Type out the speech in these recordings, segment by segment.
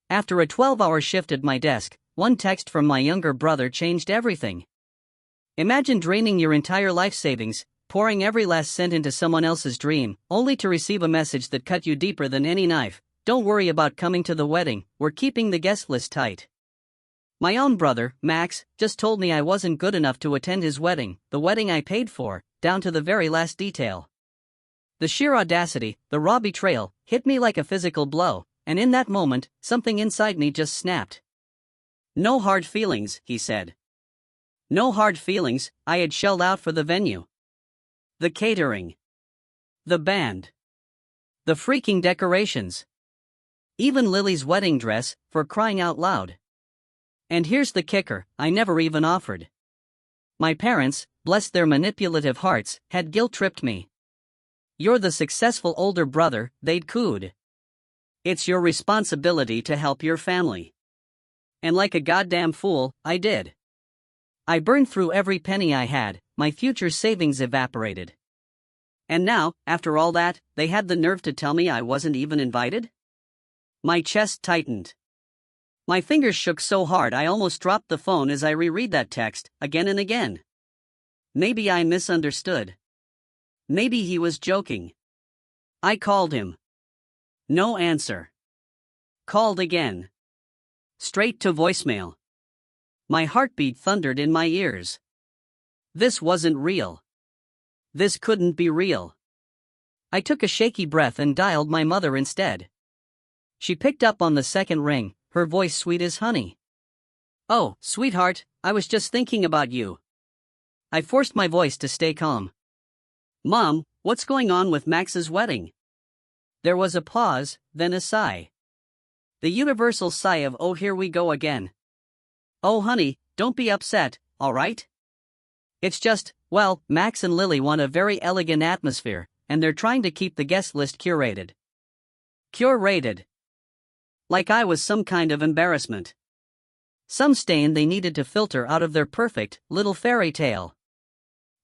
After a 12-hour shift at my desk, one text from my younger brother changed everything. Imagine draining your entire life savings, pouring every last cent into someone else's dream, only to receive a message that cut you deeper than any knife. Don't worry about coming to the wedding, we're keeping the guest list tight. My own brother, Max, just told me I wasn't good enough to attend his wedding, the wedding I paid for, down to the very last detail. The sheer audacity, the raw betrayal, hit me like a physical blow, and in that moment, something inside me just snapped. No hard feelings, he said. No hard feelings. I had shelled out for the venue, the catering, the band, the freaking decorations, even Lily's wedding dress, for crying out loud. And here's the kicker, I never even offered. My parents, bless their manipulative hearts, had guilt-tripped me. You're the successful older brother, they'd cooed. It's your responsibility to help your family. And like a goddamn fool, I did. I burned through every penny I had, my future savings evaporated. And now, after all that, they had the nerve to tell me I wasn't even invited? My chest tightened. My fingers shook so hard I almost dropped the phone as I reread that text, again and again. Maybe I misunderstood. Maybe he was joking. I called him. No answer. Called again. Straight to voicemail. My heartbeat thundered in my ears. This wasn't real. This couldn't be real. I took a shaky breath and dialed my mother instead. She picked up on the second ring, her voice sweet as honey. Oh, sweetheart, I was just thinking about you. I forced my voice to stay calm. Mom, what's going on with Max's wedding? There was a pause, then a sigh. The universal sigh of oh here we go again. Oh honey, don't be upset, alright? It's just, well, Max and Lily want a very elegant atmosphere, and they're trying to keep the guest list curated. Curated. Like I was some kind of embarrassment. Some stain they needed to filter out of their perfect, little fairy tale.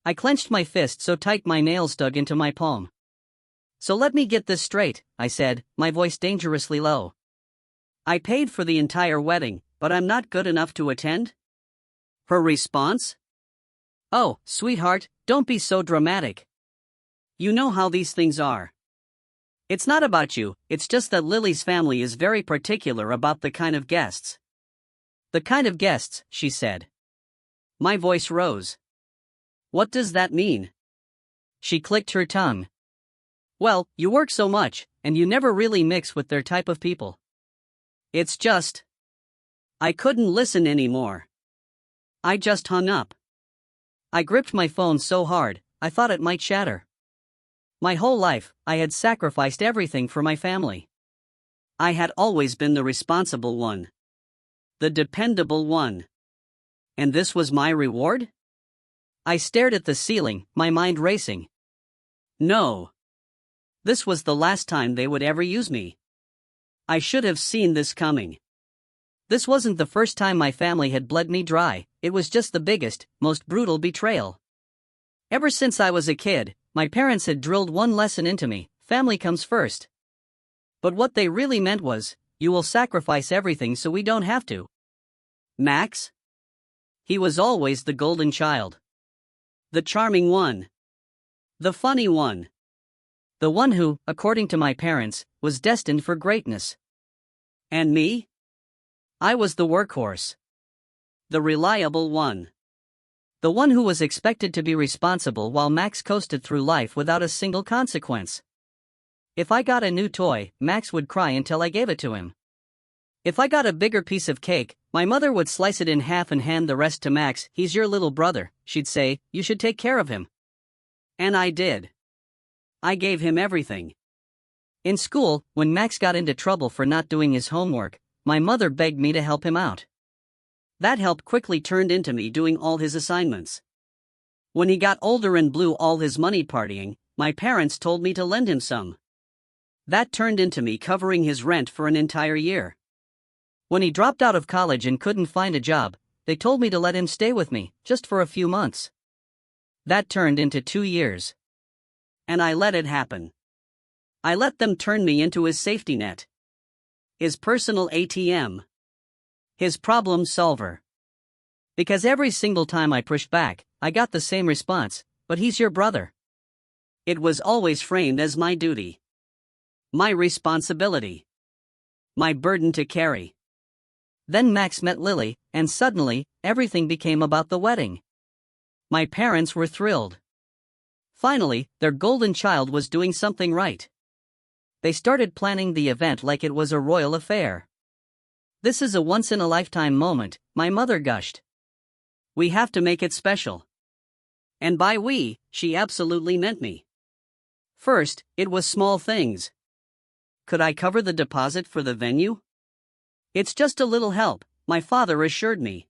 I clenched my fist so tight my nails dug into my palm. So let me get this straight, I said, my voice dangerously low. I paid for the entire wedding, but I'm not good enough to attend? Her response? Oh, sweetheart, don't be so dramatic. You know how these things are. It's not about you, it's just that Lily's family is very particular about the kind of guests. The kind of guests, she said. My voice rose. What does that mean? She clicked her tongue. Well, you work so much, and you never really mix with their type of people. It's just... I couldn't listen anymore. I just hung up. I gripped my phone so hard, I thought it might shatter. My whole life, I had sacrificed everything for my family. I had always been the responsible one. The dependable one. And this was my reward? I stared at the ceiling, my mind racing. No. This was the last time they would ever use me. I should have seen this coming. This wasn't the first time my family had bled me dry, it was just the biggest, most brutal betrayal. Ever since I was a kid, my parents had drilled one lesson into me, family comes first. But what they really meant was, you will sacrifice everything so we don't have to. Max? He was always the golden child. The charming one. The funny one. The one who, according to my parents, was destined for greatness. And me? I was the workhorse. The reliable one. The one who was expected to be responsible while Max coasted through life without a single consequence. If I got a new toy, Max would cry until I gave it to him. If I got a bigger piece of cake, my mother would slice it in half and hand the rest to Max. He's your little brother, she'd say, you should take care of him. And I did. I gave him everything. In school, when Max got into trouble for not doing his homework, my mother begged me to help him out. That help quickly turned into me doing all his assignments. When he got older and blew all his money partying, my parents told me to lend him some. That turned into me covering his rent for an entire year. When he dropped out of college and couldn't find a job, they told me to let him stay with me, just for a few months. That turned into 2 years. And I let it happen. I let them turn me into his safety net. His personal ATM. His problem solver. Because every single time I pushed back, I got the same response, but he's your brother. It was always framed as my duty. My responsibility. My burden to carry. Then Max met Lily, and suddenly, everything became about the wedding. My parents were thrilled. Finally, their golden child was doing something right. They started planning the event like it was a royal affair. "This is a once-in-a-lifetime moment," my mother gushed. "We have to make it special." And by we, she absolutely meant me. First, it was small things. Could I cover the deposit for the venue? "It's just a little help," my father assured me.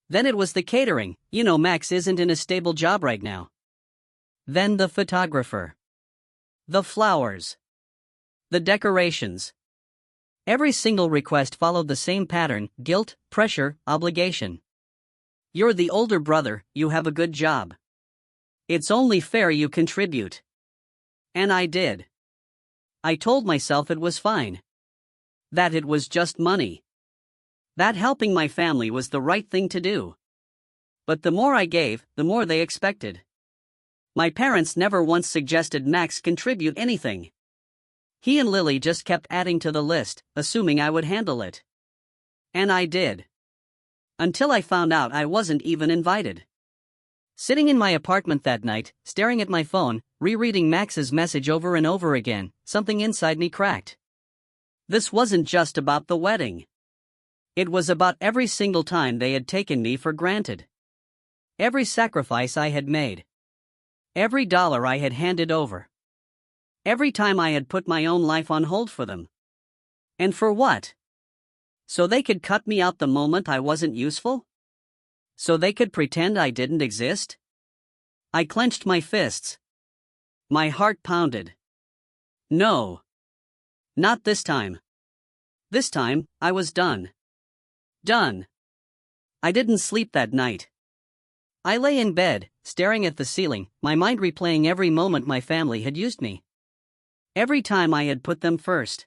Then it was the catering. Max isn't in a stable job right now. Then the photographer. The flowers. The decorations. Every single request followed the same pattern: guilt, pressure, obligation. "You're the older brother, you have a good job. It's only fair you contribute." And I did. I told myself it was fine. That it was just money. That helping my family was the right thing to do. But the more I gave, the more they expected. My parents never once suggested Max contribute anything. He and Lily just kept adding to the list, assuming I would handle it. And I did. Until I found out I wasn't even invited. Sitting in my apartment that night, staring at my phone, rereading Max's message over and over again, something inside me cracked. This wasn't just about the wedding. It was about every single time they had taken me for granted. Every sacrifice I had made. Every dollar I had handed over. Every time I had put my own life on hold for them. And for what? So they could cut me out the moment I wasn't useful? So they could pretend I didn't exist? I clenched my fists. My heart pounded. No. Not this time. This time, I was done. Done. I didn't sleep that night. I lay in bed, staring at the ceiling, my mind replaying every moment my family had used me. Every time I had put them first.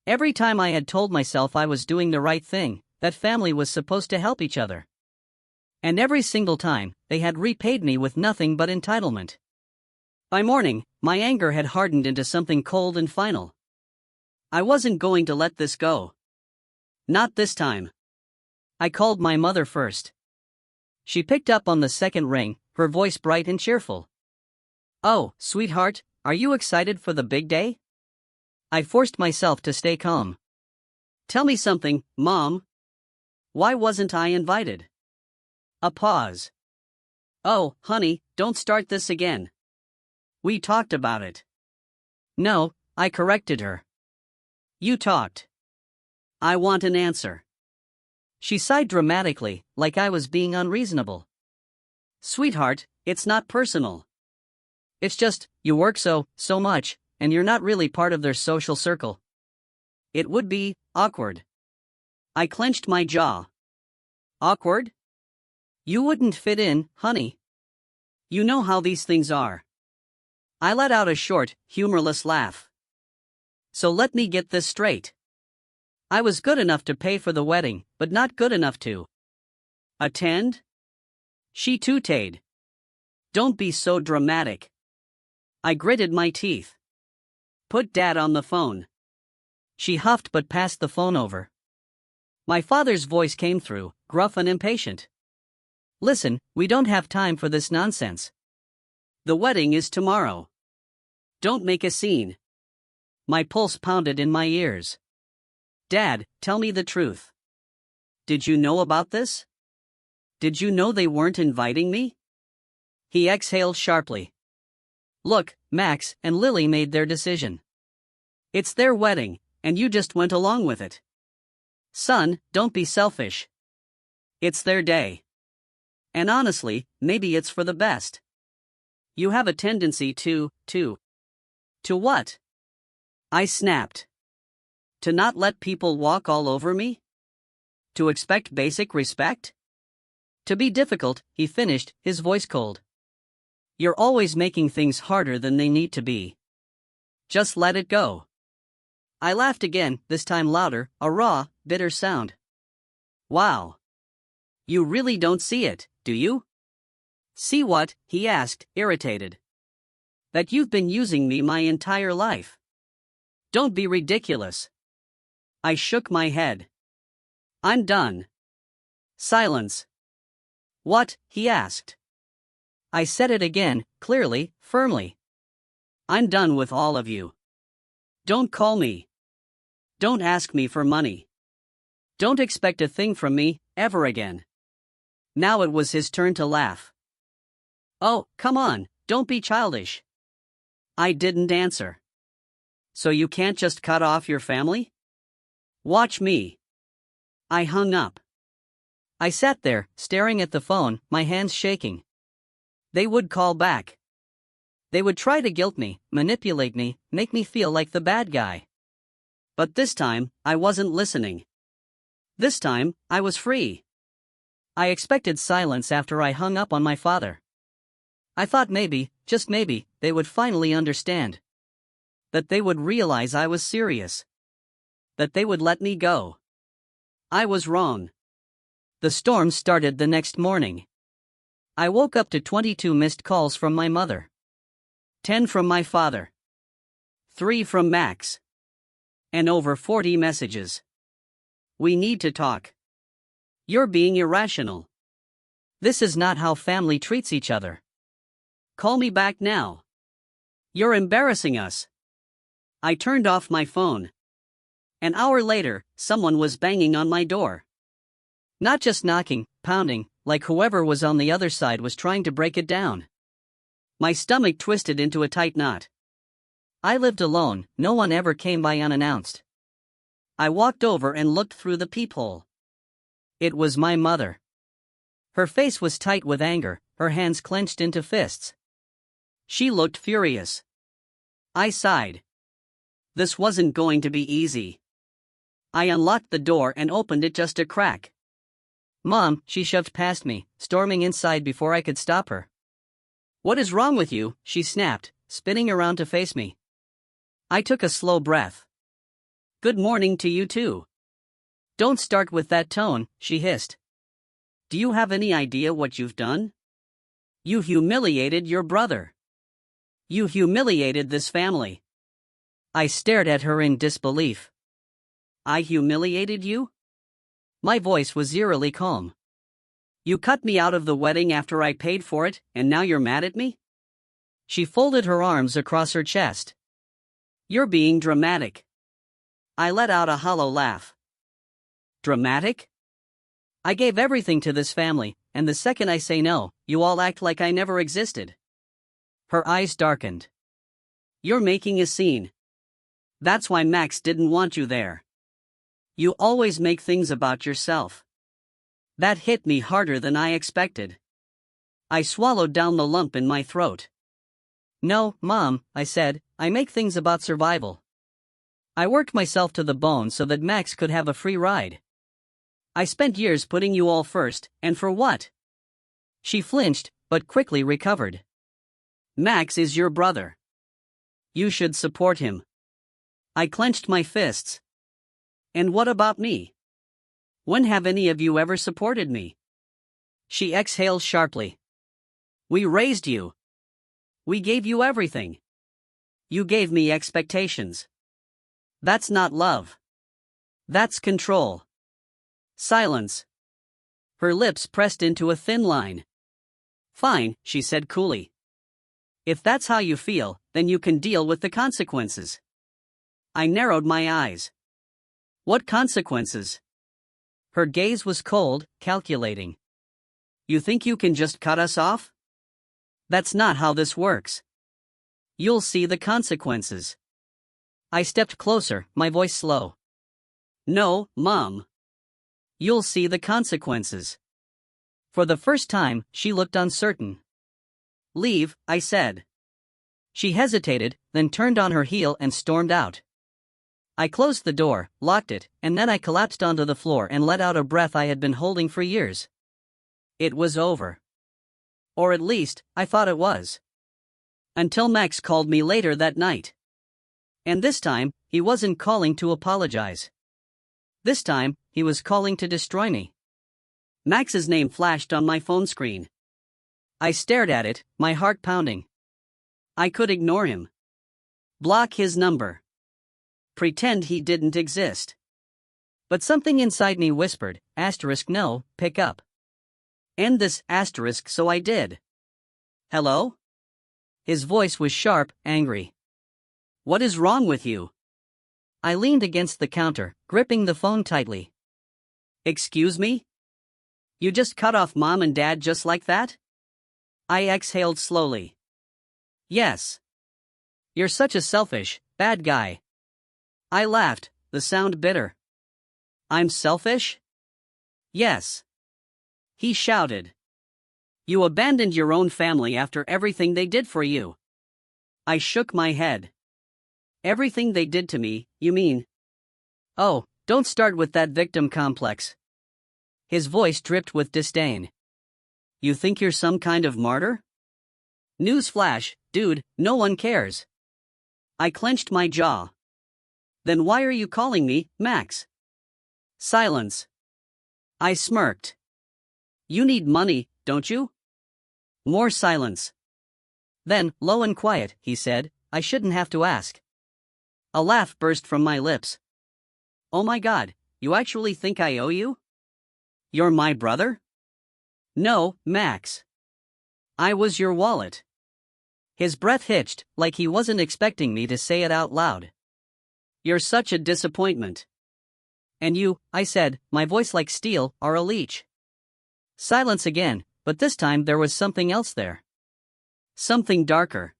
Every time I had told myself I was doing the right thing, that family was supposed to help each other. And every single time, they had repaid me with nothing but entitlement. By morning, my anger had hardened into something cold and final. I wasn't going to let this go. Not this time. I called my mother first. She picked up on the second ring, her voice bright and cheerful. "Oh, sweetheart, are you excited for the big day?" I forced myself to stay calm. "Tell me something, Mom. Why wasn't I invited?" A pause. "Oh, honey, don't start this again. We talked about it." "No," I corrected her. "You talked. I want an answer." She sighed dramatically, like I was being unreasonable. "Sweetheart, it's not personal. It's just, you work so much, and you're not really part of their social circle. It would be awkward." I clenched my jaw. "Awkward? You wouldn't fit in, honey. You know how these things are." I let out a short, humorless laugh. "So let me get this straight. I was good enough to pay for the wedding, but not good enough to attend?" She tooted. "Don't be so dramatic." I gritted my teeth. "Put Dad on the phone." She huffed but passed the phone over. My father's voice came through, gruff and impatient. "Listen, we don't have time for this nonsense. The wedding is tomorrow. Don't make a scene." My pulse pounded in my ears. "Dad, tell me the truth. Did you know about this? Did you know they weren't inviting me?" He exhaled sharply. "Look, Max and Lily made their decision. It's their wedding, and you just went along with it. Son, don't be selfish. It's their day. And honestly, maybe it's for the best. You have a tendency to what?" I snapped. "To not let people walk all over me? To expect basic respect? To be difficult," he finished, his voice cold. "You're always making things harder than they need to be. Just let it go." I laughed again, this time louder, a raw, bitter sound. Wow. You really don't see it, do you? See what? He asked, irritated. That you've been using me my entire life. Don't be ridiculous. I shook my head. I'm done. Silence. What? He asked. I said it again, clearly, firmly. I'm done with all of you. Don't call me. Don't ask me for money. Don't expect a thing from me, ever again. Now it was his turn to laugh. Oh, come on, don't be childish. I didn't answer. So you can't just cut off your family? Watch me. I hung up. I sat there, staring at the phone, my hands shaking. They would call back. They would try to guilt me, manipulate me, make me feel like the bad guy. But this time, I wasn't listening. This time, I was free. I expected silence after I hung up on my father. I thought maybe, just maybe, they would finally understand. That they would realize I was serious. That they would let me go. I was wrong. The storm started the next morning. I woke up to 22 missed calls from my mother. 10 from my father. 3 from Max. And over 40 messages. We need to talk. You're being irrational. This is not how family treats each other. Call me back now. You're embarrassing us. I turned off my phone. An hour later, someone was banging on my door. Not just knocking, pounding, like whoever was on the other side was trying to break it down. My stomach twisted into a tight knot. I lived alone, no one ever came by unannounced. I walked over and looked through the peephole. It was my mother. Her face was tight with anger, her hands clenched into fists. She looked furious. I sighed. This wasn't going to be easy. I unlocked the door and opened it just a crack. Mom, she shoved past me, storming inside before I could stop her. What is wrong with you? She snapped, spinning around to face me. I took a slow breath. Good morning to you too. Don't start with that tone, she hissed. Do you have any idea what you've done? You humiliated your brother. You humiliated this family. I stared at her in disbelief. I humiliated you? My voice was eerily calm. You cut me out of the wedding after I paid for it, and now you're mad at me? She folded her arms across her chest. You're being dramatic. I let out a hollow laugh. Dramatic? I gave everything to this family, and the second I say no, you all act like I never existed. Her eyes darkened. You're making a scene. That's why Max didn't want you there. You always make things about yourself. That hit me harder than I expected. I swallowed down the lump in my throat. No, Mom, I said, I make things about survival. I worked myself to the bone so that Max could have a free ride. I spent years putting you all first, and for what? She flinched, but quickly recovered. Max is your brother. You should support him. I clenched my fists. And what about me? When have any of you ever supported me? She exhaled sharply. We raised you. We gave you everything. You gave me expectations. That's not love. That's control. Silence. Her lips pressed into a thin line. Fine, she said coolly. If that's how you feel, then you can deal with the consequences. I narrowed my eyes. What consequences? Her gaze was cold, calculating. You think you can just cut us off? That's not how this works. You'll see the consequences. I stepped closer, my voice slow. No, Mom. You'll see the consequences. For the first time, she looked uncertain. Leave, I said. She hesitated, then turned on her heel and stormed out. I closed the door, locked it, and then I collapsed onto the floor and let out a breath I had been holding for years. It was over. Or at least, I thought it was. Until Max called me later that night. And this time, he wasn't calling to apologize. This time, he was calling to destroy me. Max's name flashed on my phone screen. I stared at it, my heart pounding. I could ignore him. Block his number. Pretend he didn't exist. But something inside me whispered, no, pick up. End this, so I did. Hello? His voice was sharp, angry. What is wrong with you? I leaned against the counter, gripping the phone tightly. Excuse me? You just cut off mom and dad just like that? I exhaled slowly. Yes. You're such a selfish, bad guy. I laughed, the sound bitter. I'm selfish? Yes. He shouted. You abandoned your own family after everything they did for you. I shook my head. Everything they did to me, you mean? Oh, don't start with that victim complex. His voice dripped with disdain. You think you're some kind of martyr? Newsflash, dude, no one cares. I clenched my jaw. Then why are you calling me, Max? Silence. I smirked. You need money, don't you? More silence. Then, low and quiet, he said, I shouldn't have to ask. A laugh burst from my lips. Oh my God, you actually think I owe you? You're my brother? No, Max. I was your wallet. His breath hitched, like he wasn't expecting me to say it out loud. You're such a disappointment. And you, I said, my voice like steel, are a leech. Silence again, but this time there was something else there. Something darker.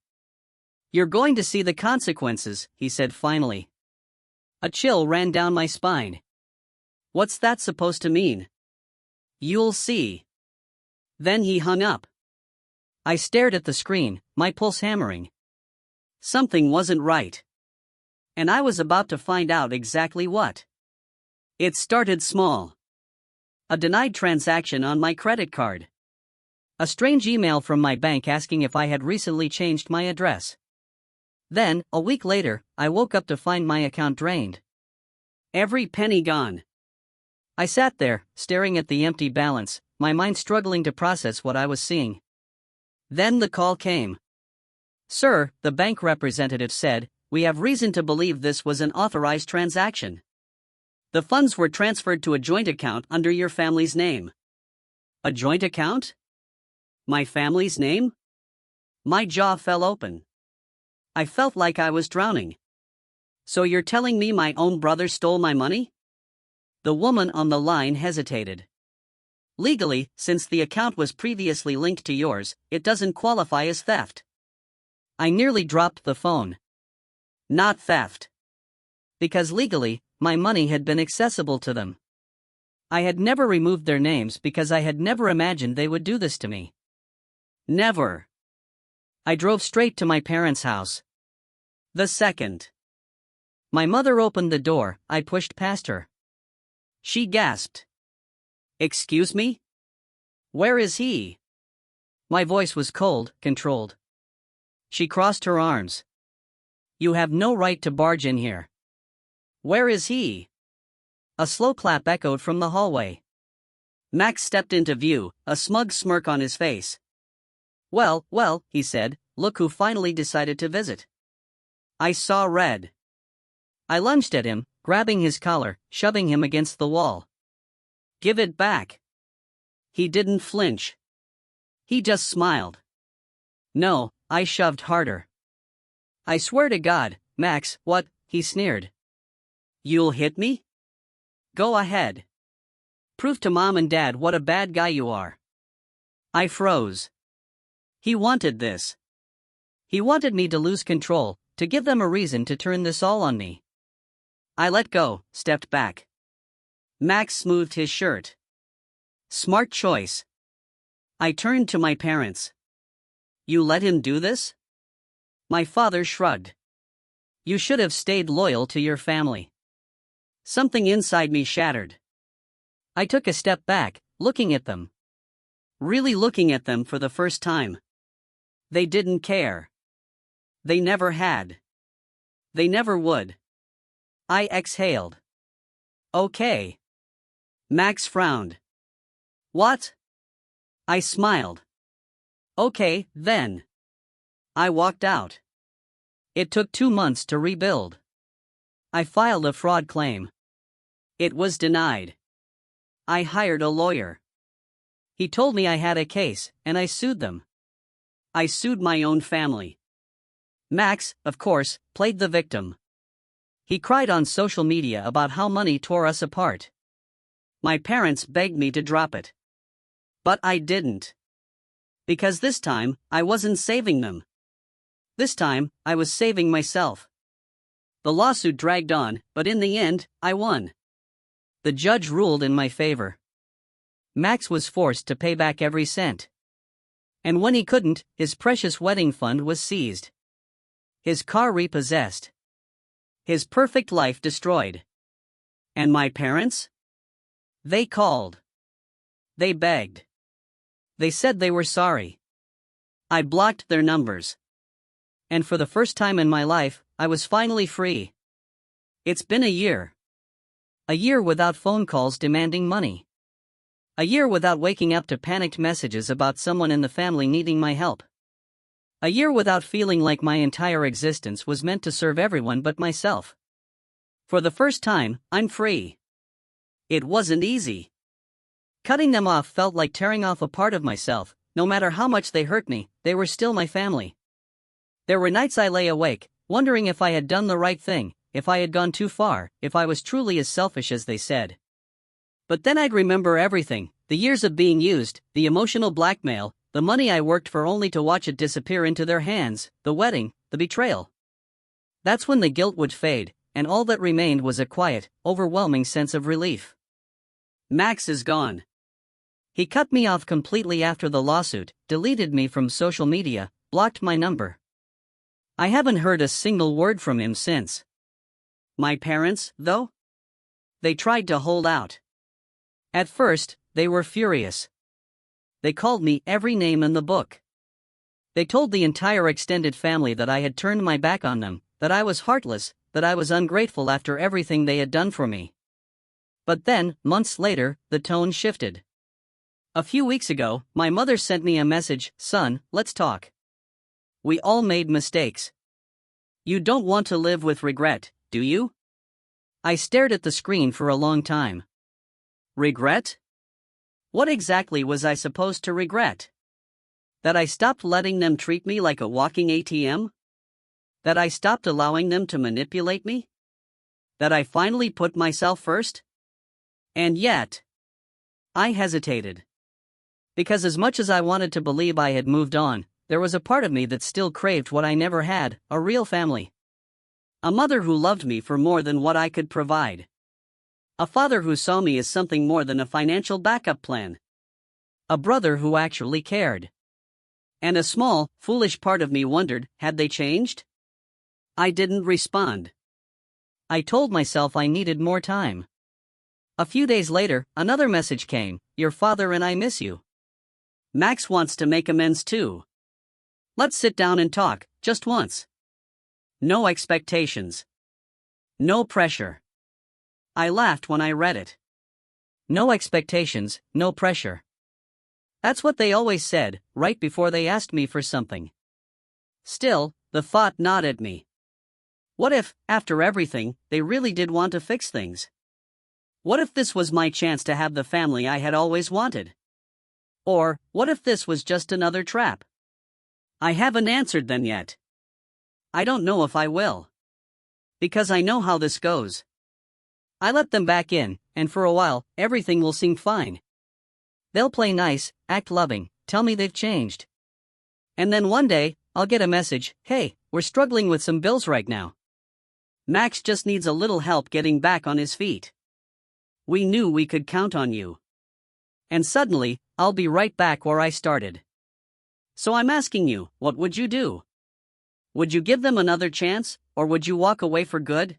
You're going to see the consequences, he said finally. A chill ran down my spine. What's that supposed to mean? You'll see. Then he hung up. I stared at the screen, my pulse hammering. Something wasn't right. And I was about to find out exactly what. It started small. A denied transaction on my credit card. A strange email from my bank asking if I had recently changed my address. Then, a week later, I woke up to find my account drained. Every penny gone. I sat there, staring at the empty balance, my mind struggling to process what I was seeing. Then the call came. Sir, the bank representative said, we have reason to believe this was an authorized transaction. The funds were transferred to a joint account under your family's name. A joint account? My family's name? My jaw fell open. I felt like I was drowning. So you're telling me my own brother stole my money? The woman on the line hesitated. Legally, since the account was previously linked to yours, it doesn't qualify as theft. I nearly dropped the phone. Not theft. Because legally, my money had been accessible to them. I had never removed their names because I had never imagined they would do this to me. Never. I drove straight to my parents' house. The second my mother opened the door, I pushed past her. She gasped. Excuse me? Where is he? My voice was cold, controlled. She crossed her arms. You have no right to barge in here. Where is he? A slow clap echoed from the hallway. Max stepped into view, a smug smirk on his face. Well, he said, look who finally decided to visit. I saw red. I lunged at him, grabbing his collar, shoving him against the wall. Give it back. He didn't flinch. He just smiled. No, I shoved harder. I swear to God, Max, what? He sneered. You'll hit me? Go ahead. Prove to mom and dad what a bad guy you are. I froze. He wanted this. He wanted me to lose control, to give them a reason to turn this all on me. I let go, stepped back. Max smoothed his shirt. Smart choice. I turned to my parents. You let him do this? My father shrugged. You should have stayed loyal to your family. Something inside me shattered. I took a step back, looking at them. Really looking at them for the first time. They didn't care. They never had. They never would. I exhaled. Okay. Max frowned. What? I smiled. Okay, then. I walked out. It took 2 months to rebuild. I filed a fraud claim. It was denied. I hired a lawyer. He told me I had a case, and I sued them. I sued my own family. Max, of course, played the victim. He cried on social media about how money tore us apart. My parents begged me to drop it. But I didn't. Because this time, I wasn't saving them. This time, I was saving myself. The lawsuit dragged on, but in the end, I won. The judge ruled in my favor. Max was forced to pay back every cent. And when he couldn't, his precious wedding fund was seized. His car repossessed. His perfect life destroyed. And my parents? They called. They begged. They said they were sorry. I blocked their numbers. And for the first time in my life, I was finally free. It's been a year. A year without phone calls demanding money. A year without waking up to panicked messages about someone in the family needing my help. A year without feeling like my entire existence was meant to serve everyone but myself. For the first time, I'm free. It wasn't easy. Cutting them off felt like tearing off a part of myself. No matter how much they hurt me, they were still my family. There were nights I lay awake, wondering if I had done the right thing, if I had gone too far, if I was truly as selfish as they said. But then I'd remember everything, the years of being used, the emotional blackmail, the money I worked for only to watch it disappear into their hands, the wedding, the betrayal. That's when the guilt would fade, and all that remained was a quiet, overwhelming sense of relief. Max is gone. He cut me off completely after the lawsuit, deleted me from social media, blocked my number. I haven't heard a single word from him since. My parents, though? They tried to hold out. At first, they were furious. They called me every name in the book. They told the entire extended family that I had turned my back on them, that I was heartless, that I was ungrateful after everything they had done for me. But then, months later, the tone shifted. A few weeks ago, my mother sent me a message, "Son, let's talk. We all made mistakes. You don't want to live with regret, do you?" I stared at the screen for a long time. Regret? What exactly was I supposed to regret? That I stopped letting them treat me like a walking ATM? That I stopped allowing them to manipulate me? That I finally put myself first? And yet, I hesitated. Because as much as I wanted to believe I had moved on, there was a part of me that still craved what I never had, a real family. A mother who loved me for more than what I could provide. A father who saw me as something more than a financial backup plan. A brother who actually cared. And a small, foolish part of me wondered, had they changed? I didn't respond. I told myself I needed more time. A few days later, another message came, "Your father and I miss you. Max wants to make amends too. Let's sit down and talk, just once." No expectations. No pressure. I laughed when I read it. No expectations, no pressure. That's what they always said, right before they asked me for something. Still, the thought gnawed at me. What if, after everything, they really did want to fix things? What if this was my chance to have the family I had always wanted? Or, what if this was just another trap? I haven't answered them yet. I don't know if I will. Because I know how this goes. I let them back in, and for a while, everything will seem fine. They'll play nice, act loving, tell me they've changed. And then one day, I'll get a message, "Hey, we're struggling with some bills right now. Max just needs a little help getting back on his feet. We knew we could count on you." And suddenly, I'll be right back where I started. So I'm asking you, what would you do? Would you give them another chance, or would you walk away for good?